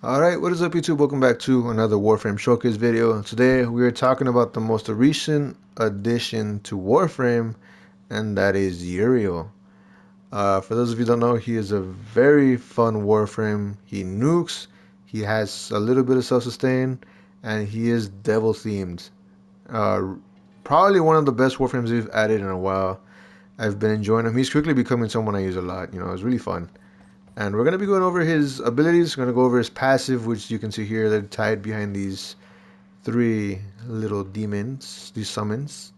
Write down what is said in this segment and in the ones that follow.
Alright, what is up YouTube? Welcome back to another Warframe Showcase video. Today we are talking about the most recent addition to Warframe, and that is Uriel. For those of you who don't know, he is a very fun Warframe. He nukes, he has a little bit of self-sustain, and he is devil themed. Uh, Probably one of the best Warframes we've added in a while. I've been enjoying him. He's quickly becoming someone I use a lot. It's really fun. And we're going to be going over his abilities. We're going to go over his passive, which you can see here. They're tied behind these three little demons, these summons,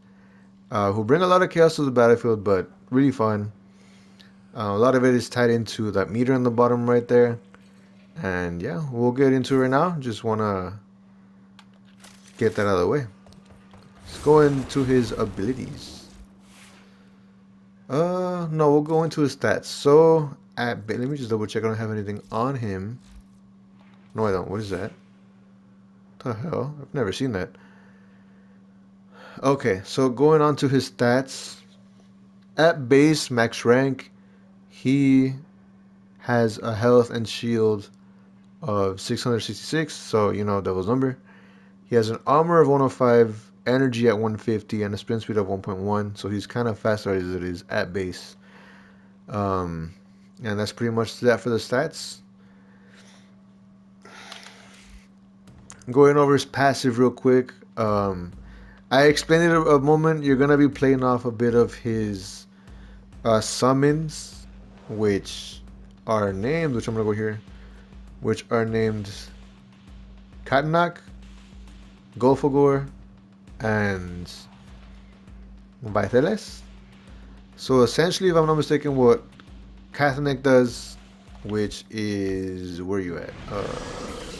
who bring a lot of chaos to the battlefield, but really fun. A lot of it is tied into that meter on the bottom right there. And yeah, we'll get into it right now. Just want to get that out of the way. Let's go into his abilities. No, we'll go into his stats. So, let me just double check I don't have anything on him. No, I don't. What is that? The hell? I've never seen that. Okay, so going on to his stats. At base, max rank, he has a health and shield of 666, so devil's number. He has an armor of 105, energy at 150, and a sprint speed of 1.1, so he's kind of faster as it is at base. Um, and that's pretty much that for the stats. Going over his passive real quick. I explained it a moment. You're gonna be playing off a bit of his summons, which are named, which I'm gonna go here, which are named Catenach, Gulphagor, and Vythelas. So essentially, if I'm not mistaken, what Catenach does, which is where you at?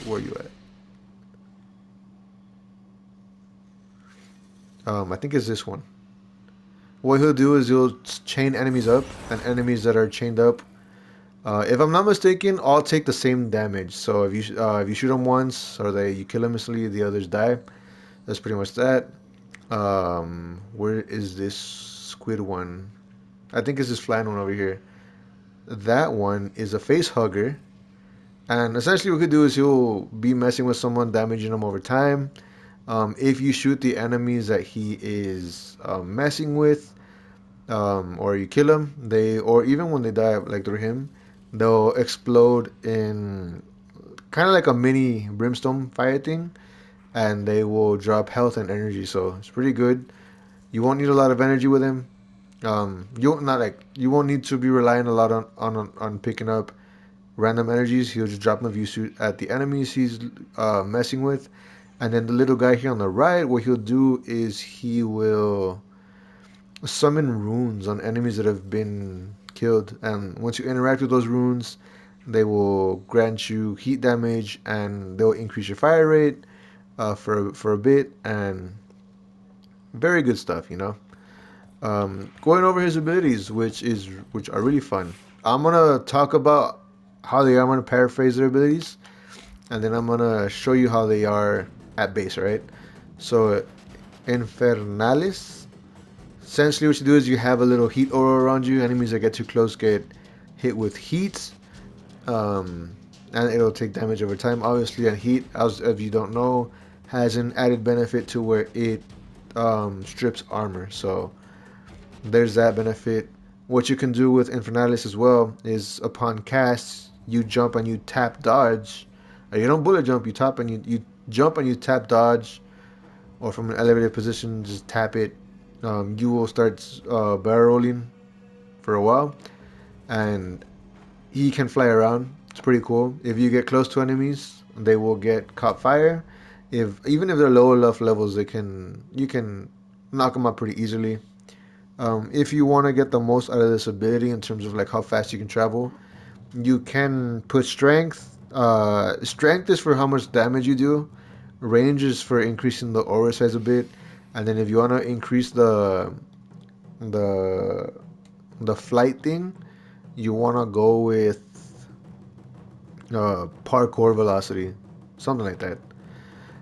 Where you at? I think it's this one. What he'll do is he'll chain enemies up, and enemies that are chained up, if I'm not mistaken, all take the same damage. So if you shoot them once or you kill them instantly, the others die. That's pretty much that. Where is this squid one? I think it's this flying one over here. That one is a face hugger, and essentially what he could do is he'll be messing with someone, damaging them over time. If you shoot the enemies that he is messing with, or you kill them, or even when they die, like through him, they'll explode in kind of like a mini brimstone fire thing, and they will drop health and energy. So it's pretty good. You won't need a lot of energy with him. You won't need to be relying a lot on picking up random energies. He'll just drop them if you shoot at the enemies he's messing with. And then the little guy here on the right, what he'll do is he will summon runes on enemies that have been killed, and once you interact with those runes, they will grant you heat damage, and they'll increase your fire rate for a bit, and very good stuff. Going over his abilities, which are really fun. I'm gonna talk about how they are. I'm gonna paraphrase their abilities, and then I'm gonna show you how they are at base. Right. So, Infernalis. Essentially, what you do is you have a little heat aura around you. Enemies that get too close get hit with heat, and it'll take damage over time. Obviously, and heat, as if you don't know, has an added benefit to where it strips armor. So there's that benefit. What you can do with Infernalis as well is upon cast, you jump and you tap dodge. You don't bullet jump, you tap and you jump and you tap dodge, or from an elevated position, just tap it. You will start barrel rolling for a while, and he can fly around. It's pretty cool. If you get close to enemies, they will get caught fire. Even if they're lower enough levels, you can knock them out pretty easily. If you want to get the most out of this ability in terms of like how fast you can travel, you can put strength. Strength is for how much damage you do. Range is for increasing the aura size a bit, and then if you want to increase the the flight thing, you want to go with parkour velocity, something like that.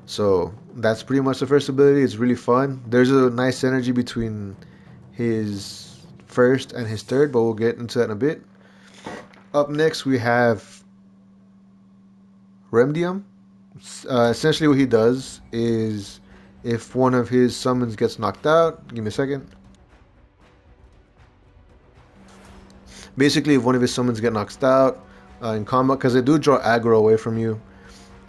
So that's pretty much the first ability. It's really fun. There's a nice synergy between his first and his third, but we'll get into that in a bit. Up next, we have Remedium. Essentially, what he does is if one of his summons gets knocked out, give me a second. Basically, if one of his summons get knocked out in combat, because they do draw aggro away from you,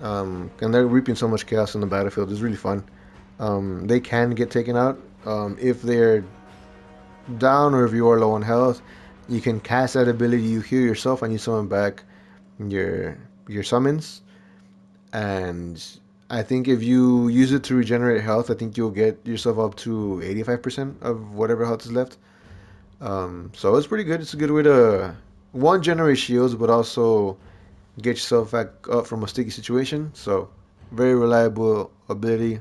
and they're reaping so much chaos in the battlefield, it's really fun. They can get taken out if they're down or if you are low on health. You can cast that ability, you heal yourself, and you summon back your your summons. And I think if you use it to regenerate health, I think you'll get yourself up to 85% of whatever health is left. So it's pretty good. It's a good way to one generate shields, but also get yourself back up from a sticky situation. So very reliable ability.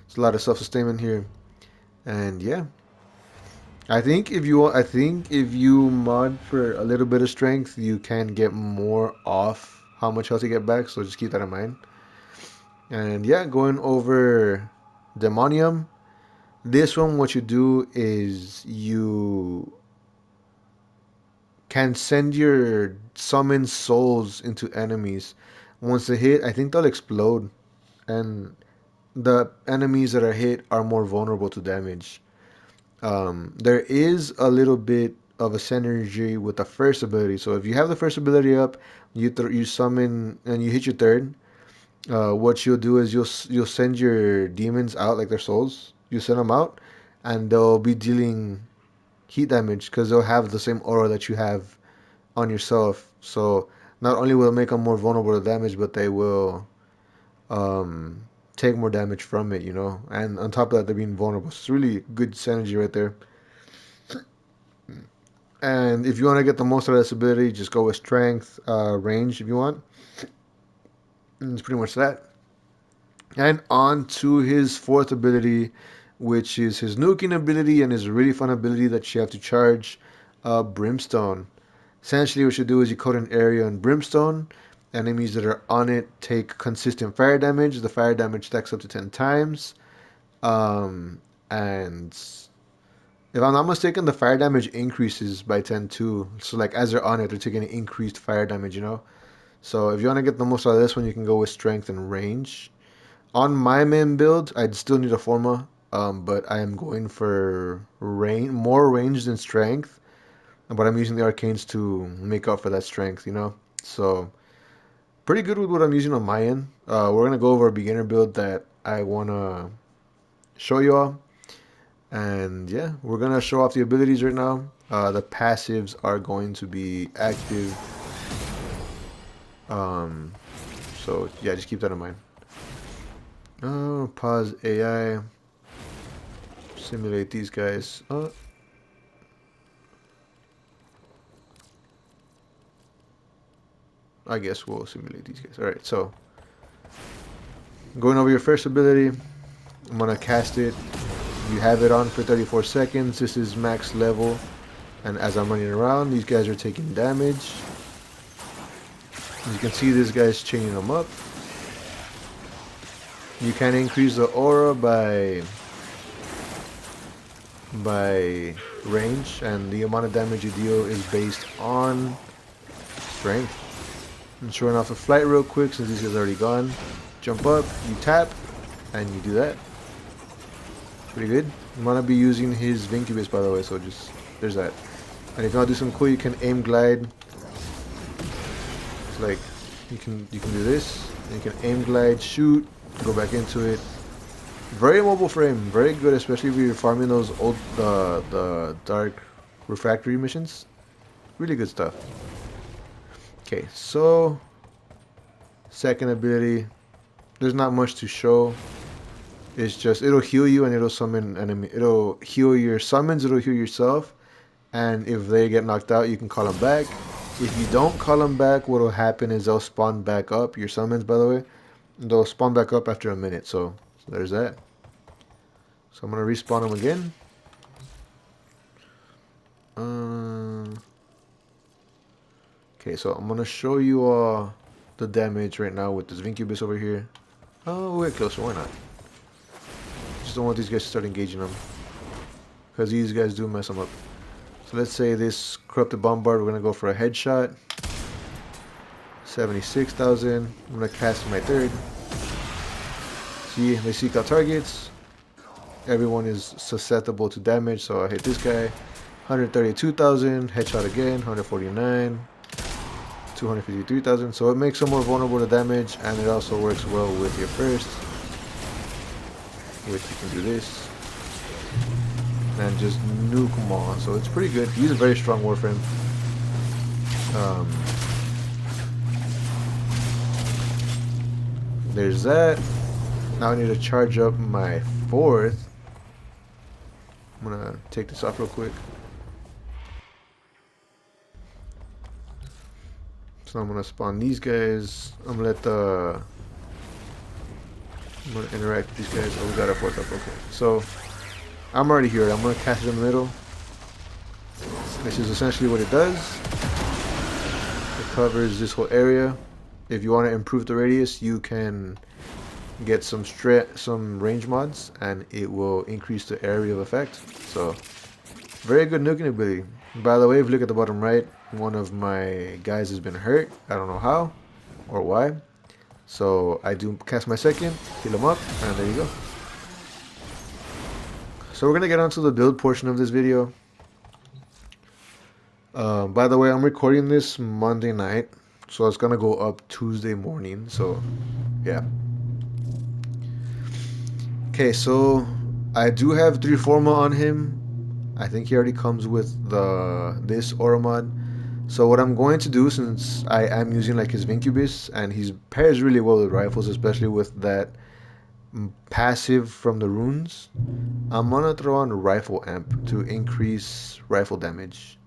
It's a lot of self-sustainment here, and yeah, I think if you mod for a little bit of strength, you can get more off how much health you get back. So just keep that in mind. And yeah, going over Demonium. This one, what you do is you can send your summoned souls into enemies. Once they hit, I think they'll explode, and the enemies that are hit are more vulnerable to damage. There is a little bit of a synergy with the first ability. So if you have the first ability up, you summon and you hit your third. What you'll do is you'll send your demons out like their souls. You send them out, and they'll be dealing heat damage because they'll have the same aura that you have on yourself. So not only will it make them more vulnerable to damage, but they will um, take more damage from it. And on top of that, they're being vulnerable. So it's really good synergy right there. And if you want to get the most out of this ability, just go with strength, range if you want. And it's pretty much that. And on to his fourth ability, which is his nuking ability and his really fun ability that you have to charge, Brimstone. Essentially, what you do is you coat an area in Brimstone. Enemies that are on it take consistent fire damage. The fire damage stacks up to 10 times. And if I'm not mistaken, the fire damage increases by 10 too. So, like, as they're on it, they're taking increased fire damage. So, if you want to get the most out of this one, you can go with strength and range. On my main build, I'd still need a Forma, but I am going for more range than strength. But I'm using the arcanes to make up for that strength. So pretty good with what I'm using on my end. We're gonna go over a beginner build that I wanna show you all, and yeah, we're gonna show off the abilities right now. The passives are going to be active. Um, so yeah, just keep that in mind. Pause AI. Simulate these guys. I guess we'll simulate these guys. Alright, so going over your first ability, I'm gonna cast it. You have it on for 34 seconds. This is max level. And as I'm running around, these guys are taking damage. You can see this guy's chaining them up. You can increase the aura by range, and the amount of damage you deal is based on strength. I'm showing off the flight real quick since this guy's already gone. Jump up, you tap, and you do that. Pretty good. I'm gonna be using his Incubus, by the way, so just there's that. And if you want to do something cool, you can aim glide. It's like you can do this. And you can aim glide, shoot, go back into it. Very mobile frame, very good, especially if you're farming those old the dark refractory missions. Really good stuff. Okay, so second ability. There's not much to show. It's just it'll heal you and it'll summon enemy. It'll heal your summons. It'll heal yourself. And if they get knocked out, you can call them back. If you don't call them back, what will happen is they'll spawn back up. Your summons, by the way, they'll spawn back up after a minute. So there's that. So I'm gonna respawn them again. Okay, so I'm gonna show you the damage right now with this Incubus over here. Oh, we're closer. Why not? Just don't want these guys to start engaging them, because these guys do mess them up. So let's say this corrupted bombard, we're gonna go for a headshot. 76,000. I'm gonna cast my third. See, they seek out targets. Everyone is susceptible to damage, so I hit this guy. 132,000. Headshot again. 149. 253,000. So it makes them more vulnerable to damage, and it also works well with your first, which you can do this and just nuke them all. So it's pretty good. He's a very strong Warframe. There's that. Now I need to charge up my fourth. I'm gonna take this off real quick. So I'm gonna spawn these guys. I'm gonna interact with these guys. Oh, we got our fourth up. Okay. So I'm already here. I'm gonna cast it in the middle. This is essentially what it does. It covers this whole area. If you want to improve the radius, you can get some range mods, and it will increase the area of effect. So very good nuking ability. By the way, if you look at the bottom right, one of my guys has been hurt. I don't know how or why. So I do cast my second, heal him up, and there you go. So we're gonna get onto the build portion of this video. By the way, I'm recording this Monday night, so it's gonna go up Tuesday morning. So yeah. Okay, so I do have 3 Forma on him. I think he already comes with this aura mod. So what I'm going to do, since I am using like his Incubus, and he pairs really well with rifles, especially with that passive from the runes, I'm gonna throw on Rifle Amp to increase rifle damage.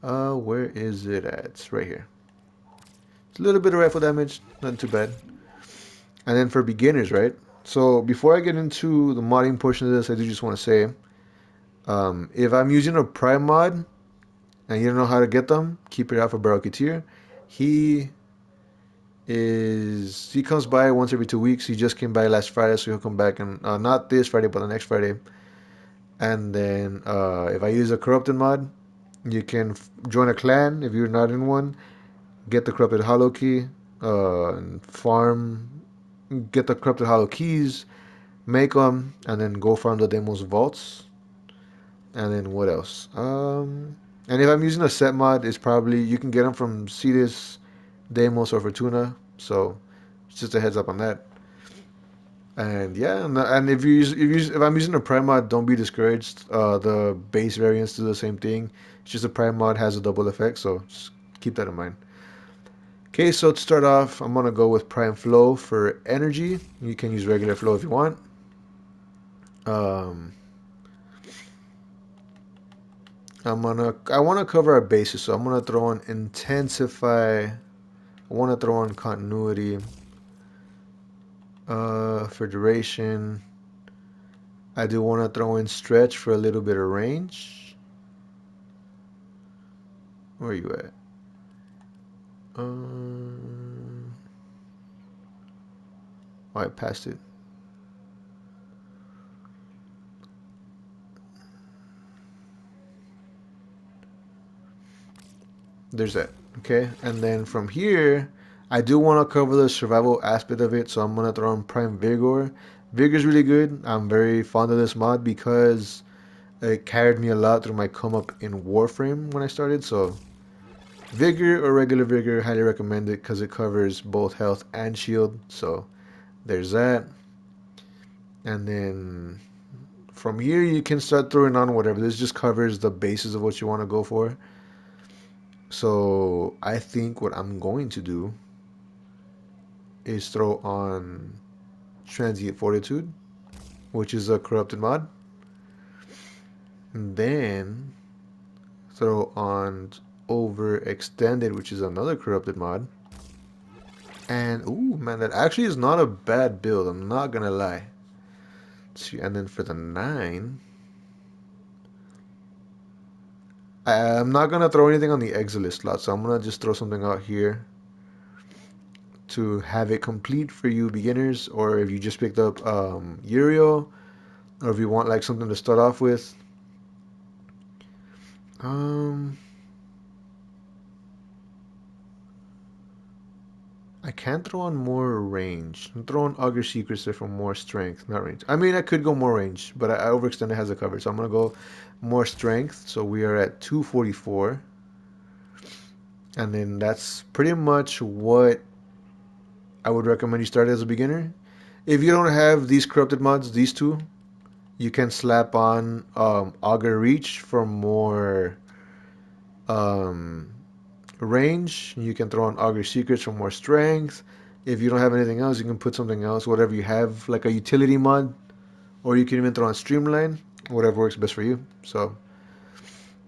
Where is it at? It's right here. It's a little bit of rifle damage, not too bad. And then for beginners, right? So before I get into the modding portion of this, I do just want to say, if I'm using a Prime mod and you don't know how to get them, keep it out for Barocketeer. He comes by once every 2 weeks. He just came by last Friday, so he'll come back, and not this Friday, but the next Friday. And then if I use a corrupted mod, you can join a clan if you're not in one. Get the corrupted hollow key, and farm. Get the corrupted hollow keys, make them, and then go farm the Deimos vaults. And then what else? And if I'm using a set mod, it's probably you can get them from Cetus, Deimos, or Fortuna. So it's just a heads up on that. And yeah, and if I'm using a Prime mod, don't be discouraged. The base variants do the same thing. It's just a Prime mod has a double effect, so just keep that in mind. Okay, so to start off, I'm gonna go with Prime Flow for energy. You can use regular flow if you want. I wanna cover our bases, so I'm gonna throw on intensify. I wanna throw on continuity. For duration, I do wanna throw in stretch for a little bit of range. Where are you at? Oh, I passed it. There's that. Okay, and then from here, I do want to cover the survival aspect of it, so I'm gonna throw in Prime Vigor. Vigor's really good. I'm very fond of this mod because it carried me a lot through my come up in Warframe when I started. So Vigor or regular Vigor, highly recommend it because it covers both health and shield. So there's that. And then from here, you can start throwing on whatever. This just covers the basis of what you want to go for. So I think what I'm going to do is throw on Transient Fortitude, which is a corrupted mod. And then throw on Overextended, which is another corrupted mod. And ooh, man, that actually is not a bad build. I'm not gonna lie. See, and then for the 9, I'm not gonna throw anything on the Exilis slot, so I'm gonna just throw something out here to have it complete for you beginners, or if you just picked up Uriel, or if you want like something to start off with. I can throw on more range. I'm throwing Augur Secrets there for more strength, not range. I mean, I could go more range, but I overextended has a cover, so I'm gonna go more strength. So we are at 244, and then that's pretty much what I would recommend you start as a beginner. If you don't have these corrupted mods, these two, you can slap on Augur Reach for more um, range. You can throw on Augur Secrets for more strength. If you don't have anything else, you can put something else, whatever you have, like a utility mod, or you can even throw on Streamline, whatever works best for you. So,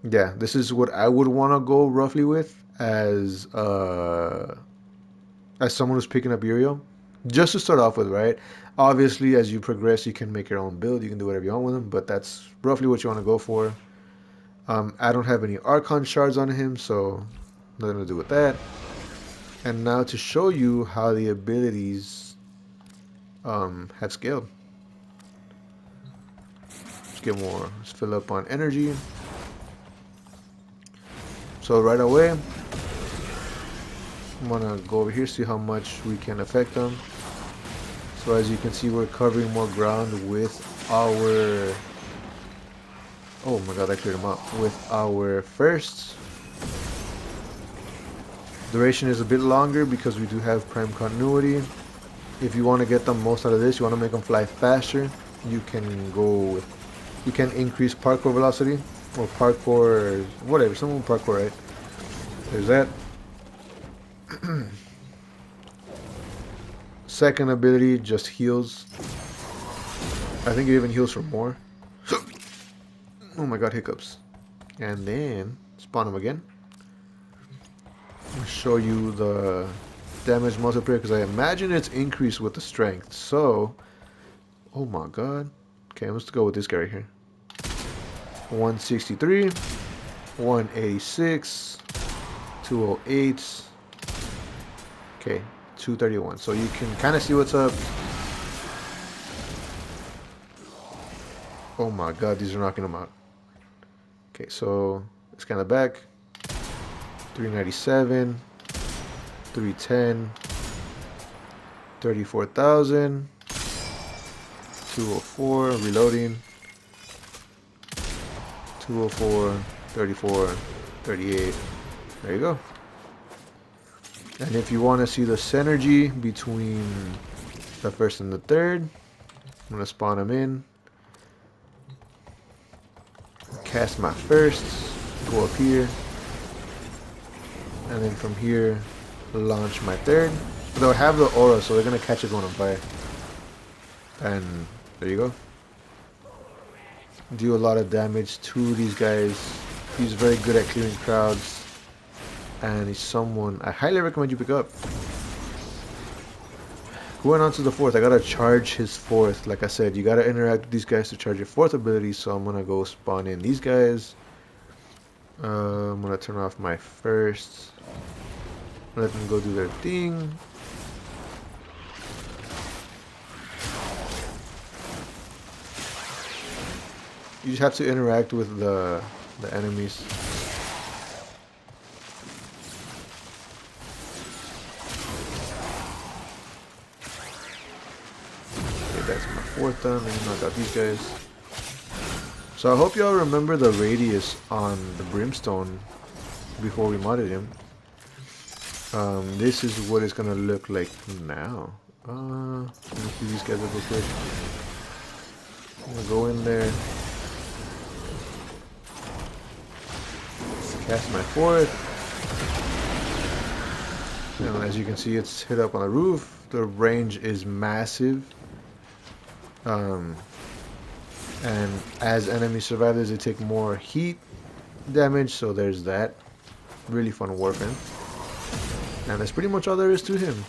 yeah, this is what I would want to go roughly with as someone who's picking up Uriel. Just to start off with, right? Obviously, as you progress, you can make your own build. You can do whatever you want with him, but that's roughly what you want to go for. I don't have any Archon shards on him, so nothing to do with that. And now to show you how the abilities have scaled. Let's get more. Let's fill up on energy. So right away, I'm gonna go over here, see how much we can affect them. So as you can see, we're covering more ground with our... Oh my god, I cleared them out. With our firsts. Duration is a bit longer because we do have prime continuity. If you want to get the most out of this, you want to make them fly faster, you can go with... You can increase parkour velocity, or parkour, whatever, someone parkour, right? There's that. Second ability just heals. I think it even heals for more. Oh my god, hiccups. And then spawn him again. I'll show you the damage multiplier because I imagine it's increased with the strength. So, oh my god. Okay, let's go with this guy right here. 163, 186, 208. Okay, 231. So you can kind of see what's up. Oh my god, these are knocking them out. Okay, so let's kind of back. 397, 310, 34,000, 204, reloading, 204, 34, 38. There you go. And if you want to see the synergy between the first and the third, I'm going to spawn them in. Cast my firsts, go up here. And then from here, launch my third. They'll have the aura, so they're going to catch it going on fire. And there you go. Do a lot of damage to these guys. He's very good at clearing crowds. And he's someone I highly recommend you pick up. Going on to the fourth, I gotta charge his fourth. Like I said, you gotta interact with these guys to charge your fourth ability. So I'm gonna go spawn in these guys. I'm gonna turn off my first. Let them go do their thing. You just have to interact with the enemies. That's my fourth done, and knock out these guys. So I hope y'all remember the radius on the Brimstone before we modded him. This is what it's gonna look like now. Let me see these guys up real quick. I'm gonna go in there. Cast my fourth. And as you can see, it's hit up on the roof. The range is massive. And as enemy survivors, they take more heat damage, so there's that. Really fun Warframe. And that's pretty much all there is to him.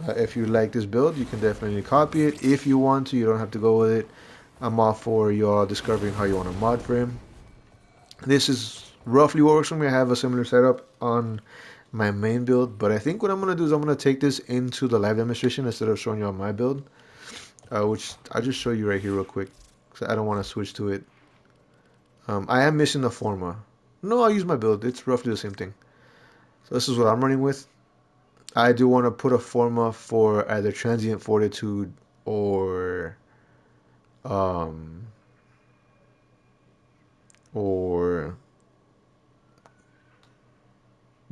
If you like this build, you can definitely copy it. If you want to, you don't have to go with it. I'm all for y'all discovering how you want to mod for him. This is roughly what works for me. I have a similar setup on my main build, but I think what I'm going to do is I'm going to take this into the live demonstration instead of showing you on my build. Which I'll just show you right here real quick, because I don't want to switch to it. I am missing the Forma. No, I'll use my build. It's roughly the same thing. So this is what I'm running with. I do want to put a forma for either transient fortitude or um or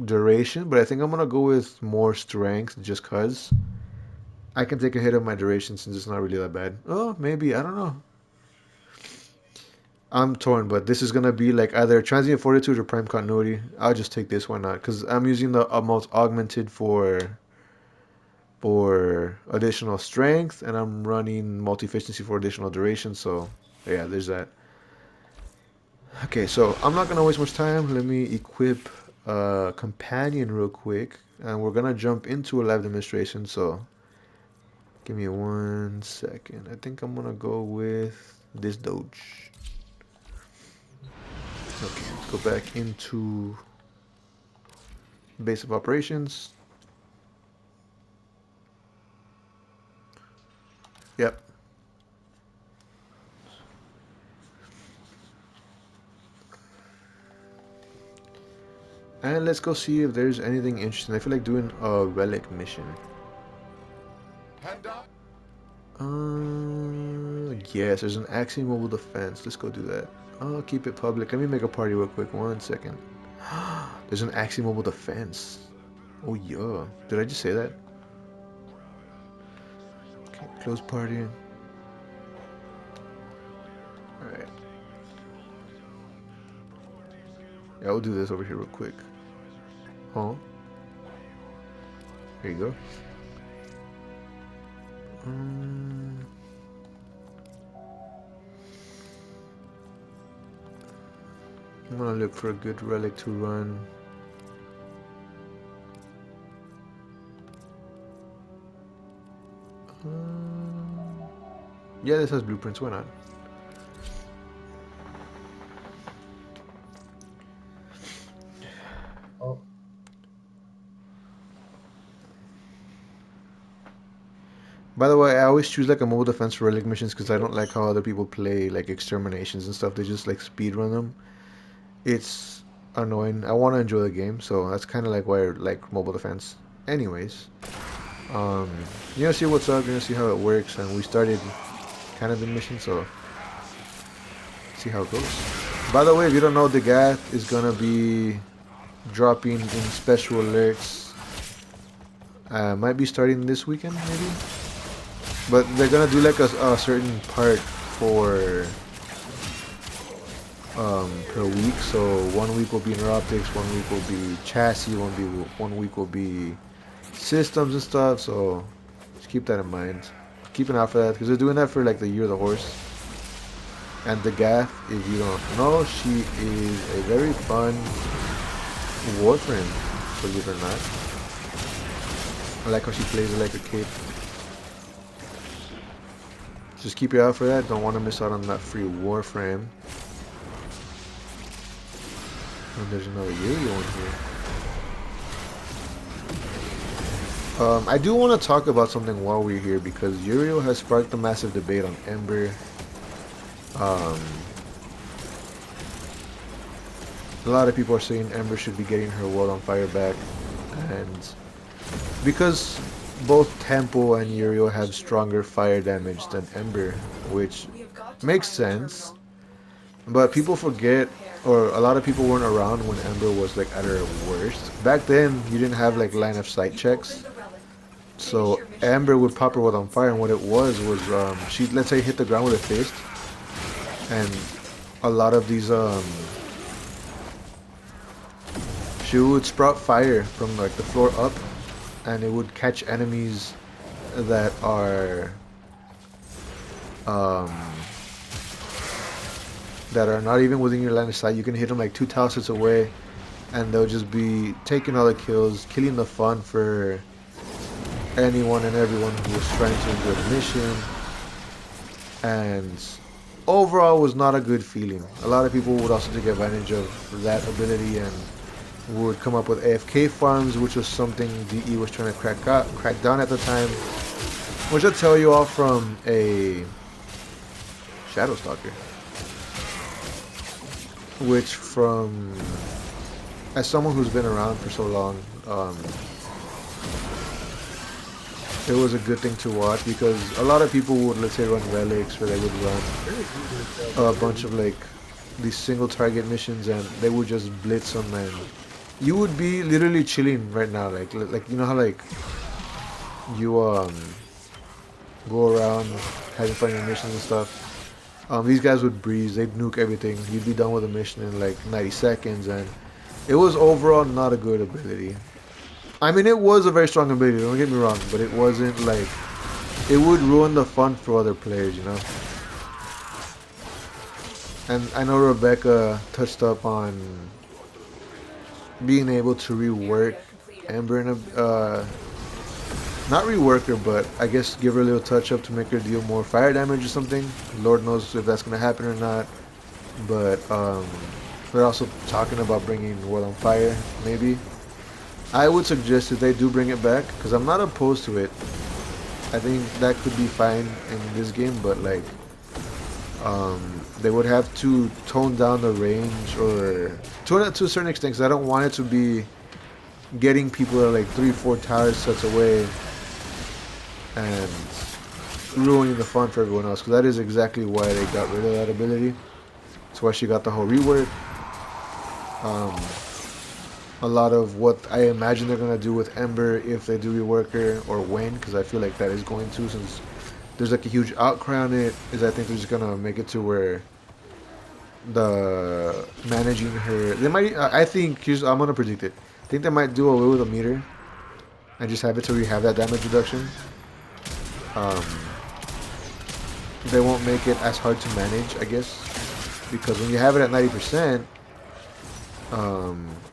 duration, but I think I'm gonna go with more strength just cause I can take a hit of my duration since it's not really that bad. Oh, maybe, I don't know. I'm torn, but this is gonna be like either transient fortitude or prime continuity. I'll just take this one out because I'm using the most augmented for additional strength, and I'm running multi efficiency for additional duration. So yeah, there's that. Okay, so I'm not gonna waste much time. Let me equip a companion real quick, and we're gonna jump into a live demonstration. So give me 1 second. I think I'm gonna go with this Doge. Okay, let's go back into base of operations. Yep. And let's go see if there's anything interesting. I feel like doing a relic mission. Yes, there's an axiom mobile defense. Let's go do that. I'll keep it public. Let me make a party real quick. 1 second. There's an axiom mobile defense. Oh yeah. Did I just say that? Okay, close party. Alright. Yeah, we'll do this over here real quick. Oh. There you go. Um, I'm gonna look for a good relic to run. Yeah, this has blueprints. Why not? Oh, By the way, I always choose like a mobile defense for relic missions because I don't like how other people play like exterminations and stuff. They just like speed run them. It's annoying. I want to enjoy the game, so that's kind of like why I like mobile defense. Anyways, um, you're gonna see what's up. You're gonna see how it works, and we started kind of the mission, so see how it goes. By the way, if you don't know, the Gath is gonna be dropping in special alerts. Might be starting this weekend, maybe. But they're gonna do like a certain part for per week. So 1 week will be neuroptics, 1 week will be chassis, 1 week will be systems and stuff. So just keep that in mind. Keep an eye for that because they're doing that for like the year of the horse. And the Gath, if you don't know, she is a very fun Warframe, believe it or not. I like how she plays it like a kid. Just keep your eye out for that. Don't want to miss out on that free Warframe. And there's another Uriel in here. I do want to talk about something while we're here because Uriel has sparked a massive debate on Ember. Um, a lot of people are saying Ember should be getting her world on fire back, and because both Tempo and Uriel have stronger fire damage than Ember, which makes sense. But people forget, or a lot of people weren't around when Ember was like at her worst. Back then, you didn't have like line of sight checks, so Ember would pop her world on fire, and what it was she, let's say, hit the ground with a fist, and a lot of these she would sprout fire from like the floor up, and it would catch enemies that are um that are not even within your line of sight. You can hit them like 2 tile sets away, and they'll just be taking all the kills, killing the fun for anyone and everyone who was trying to enjoy the mission. And overall was not a good feeling. A lot of people would also take advantage of that ability and would come up with AFK farms, which was something DE was trying to crack down at the time. Which I'll tell you all from a Shadow Stalker. Which as someone who's been around for so long, it was a good thing to watch because a lot of people would, let's say, run relics, or they would run a bunch of like these single target missions, and they would just blitz them, and you would be literally chilling right now, like you know how like you go around having fun in your missions and stuff. These guys would breeze, they'd nuke everything. You'd be done with a mission in like 90 seconds, and it was overall not a good ability. I mean, it was a very strong ability, don't get me wrong, but it wasn't like, it would ruin the fun for other players, you know? And I know Rebecca touched up on being able to rework Ember in a, not rework her, but I guess give her a little touch up to make her deal more fire damage or something. Lord knows if that's gonna happen or not. But they're also talking about bringing World on Fire, maybe. I would suggest that they do bring it back, because I'm not opposed to it. I think that could be fine in this game, but like, they would have to tone down the range, or to a certain extent, because I don't want it to be getting people at like 3-4 tower sets away and ruining the fun for everyone else, because that is exactly why they got rid of that ability. That's why she got the whole rework. A lot of what I imagine they're gonna do with Ember, if they do rework her, or when, because I feel like that is going to, since there's like a huge outcry on it, is I think they're just gonna make it to where the managing her, they might, I think, I'm gonna predict it, I think they might do away with a meter and just have it to where you have that damage reduction. They won't make it as hard to manage, I guess, because when you have it at 90%,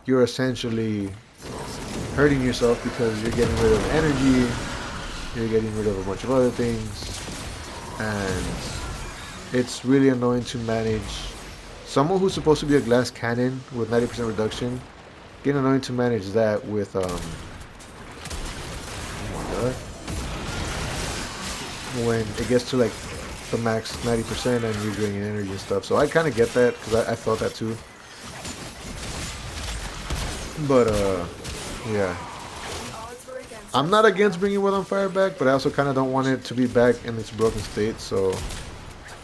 you're essentially hurting yourself because you're getting rid of energy, you're getting rid of a bunch of other things, and it's really annoying to manage someone who's supposed to be a glass cannon with 90% reduction. Getting annoying to manage that with oh my god, when it gets to like the max 90% and you're draining energy and stuff. So I kind of get that, because I felt that too. But yeah, I'm not against bringing World on Fire back, but I also kind of don't want it to be back in its broken state. So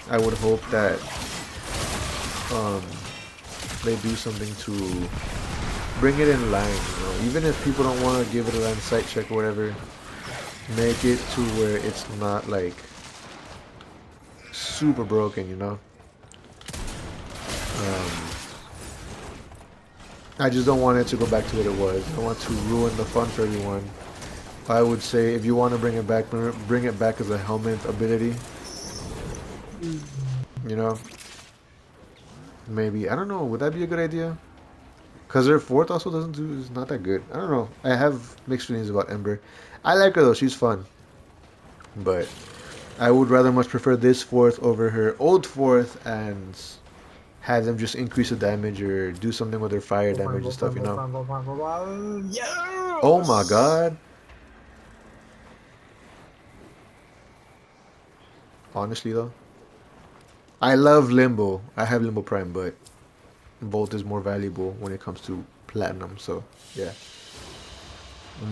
I would hope that they do something to bring it in line, you know? Even if people don't want to give it a line sight check or whatever, make it to where it's not like super broken, you know? I just don't want it to go back to what it was. I want to ruin the fun for everyone. I would say if you want to bring it back, bring it back as a helmet ability. You know? Maybe, I don't know, would that be a good idea? Because her fourth also is not that good. I don't know. I have mixed feelings about Ember. I like her though, she's fun. But I would rather much prefer this fourth over her old fourth, and have them just increase the damage or do something with their fire damage and stuff, you know? Oh my god. Honestly though, I love Limbo. I have Limbo Prime, but Volt is more valuable when it comes to Platinum, so yeah.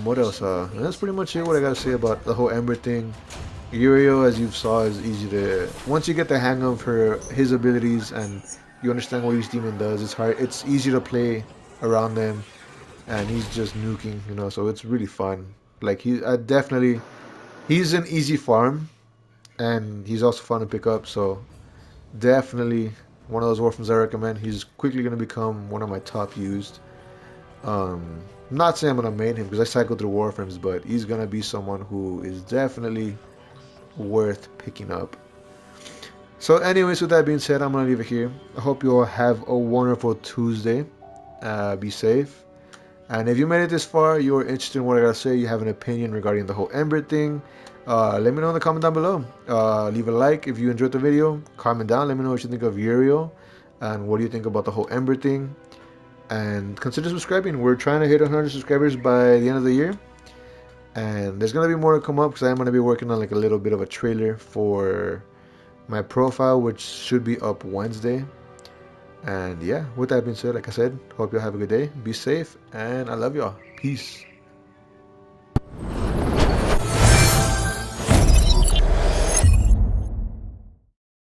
What else? That's pretty much it, what I gotta say about the whole Ember thing. Uriel, as you saw, is easy to, once you get the hang of his abilities and you understand what each demon does, it's easy to play around them, and he's just nuking, you know, so it's really fun. Like, he's an easy farm, and he's also fun to pick up, so definitely one of those Warframes I recommend. He's quickly going to become one of my top used. Not saying I'm going to main him, because I cycle through Warframes, but he's going to be someone who is definitely worth picking up. So anyways, with that being said, I'm going to leave it here. I hope you all have a wonderful Tuesday. Be safe. And if you made it this far, you're interested in what I gotta say, you have an opinion regarding the whole Ember thing, let me know in the comment down below. Leave a like if you enjoyed the video. Comment down, let me know what you think of Uriel, and what do you think about the whole Ember thing. And consider subscribing. We're trying to hit 100 subscribers by the end of the year. And there's going to be more to come up, because I'm going to be working on like a little bit of a trailer for my profile, which should be up Wednesday. And yeah, with that being said, like I said, hope y'all have a good day. Be safe, and I love y'all. Peace.